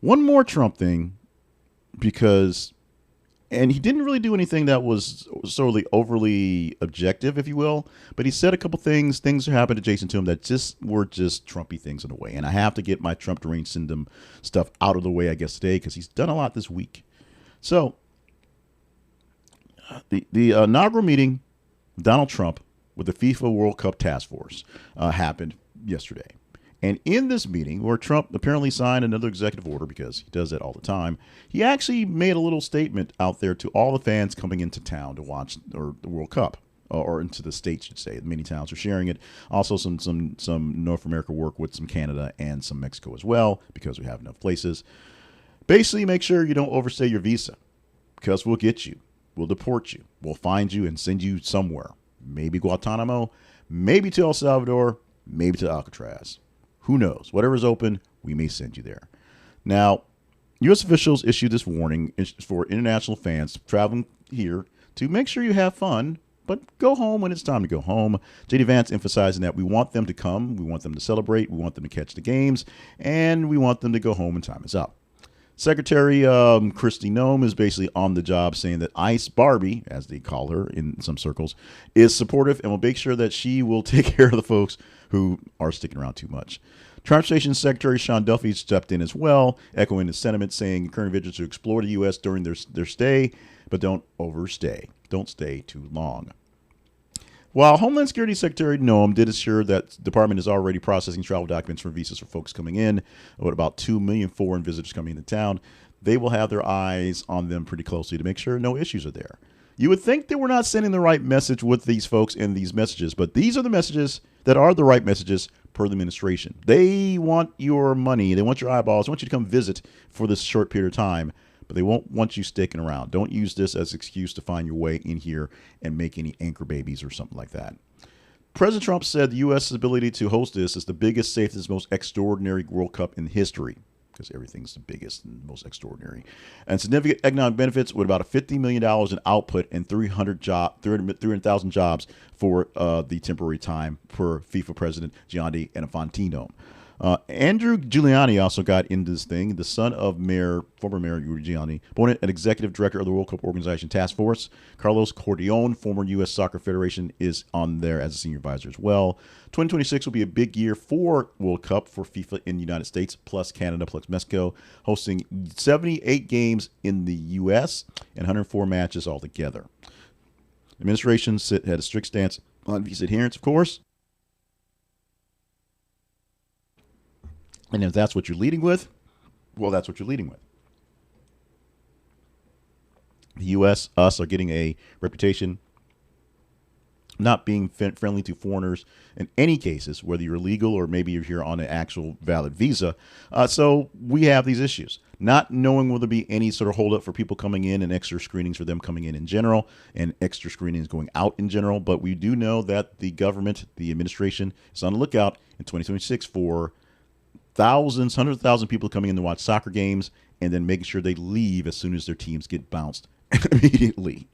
One more Trump thing, because, and he didn't really do anything that was sort of overly objective, if you will, but he said a couple things. Things that happened adjacent to him that just were just Trumpy things in a way. And I have to get my Trump deranged syndrome stuff out of the way, I guess, today, because he's done a lot this week. So the inaugural meeting, Donald Trump with the FIFA World Cup task force happened yesterday. And in this meeting, where Trump apparently signed another executive order, because he does that all the time, he actually made a little statement out there to all the fans coming into town to watch the World Cup, or into the states, should say. Many towns are sharing it. Also, some North America work with some Canada and some Mexico as well, because we have enough places. Basically, make sure you don't overstay your visa, because we'll get you. We'll deport you. We'll find you and send you somewhere. Maybe Guantanamo, maybe to El Salvador, maybe to Alcatraz. Who knows? Whatever's open, we may send you there. Now, U.S. officials issued this warning for international fans traveling here to make sure you have fun, but go home when it's time to go home. J.D. Vance emphasizing that we want them to come, we want them to celebrate, we want them to catch the games, and we want them to go home when time is up. Secretary Kristi Noem is basically on the job, saying that Ice Barbie, as they call her in some circles, is supportive and will make sure that she will take care of the folks who are sticking around too much. Transportation Secretary Sean Duffy stepped in as well, echoing the sentiment, saying encouraging visitors to explore the U.S. during their stay, but don't overstay. Don't stay too long. While Homeland Security Secretary Noem did assure that the department is already processing travel documents for visas for folks coming in, with about 2 million foreign visitors coming into town, they will have their eyes on them pretty closely to make sure no issues are there. You would think that we're not sending the right message with these folks in these messages, but these are the messages that are the right messages per the administration. They want your money. They want your eyeballs. They want you to come visit for this short period of time, but they won't want you sticking around. Don't use this as an excuse to find your way in here and make any anchor babies or something like that. President Trump said the U.S.'s ability to host this is the biggest, safest, most extraordinary World Cup in history, because everything's the biggest and most extraordinary, and significant economic benefits with about $50 million in output and 300,000 jobs for the temporary time per FIFA President Gianni Infantino. Andrew Giuliani also got into this thing. The son of former Mayor Giuliani, appointed an executive director of the World Cup Organization Task Force. Carlos Cordion, former U.S. Soccer Federation, is on there as a senior advisor as well. 2026 will be a big year for World Cup for FIFA in the United States, plus Canada, plus Mexico, hosting 78 games in the U.S. and 104 matches altogether. Administration had a strict stance on visa adherence, of course. And if that's what you're leading with, well, that's what you're leading with. The U.S., us, are getting a reputation not being friendly to foreigners in any cases, whether you're legal or maybe you're here on an actual valid visa. So we have these issues. Not knowing will there be any sort of holdup for people coming in and extra screenings for them coming in general and extra screenings going out in general. But we do know that the government, the administration, is on the lookout in 2026 for thousands, hundreds of thousands of people coming in to watch soccer games and then making sure they leave as soon as their teams get bounced immediately.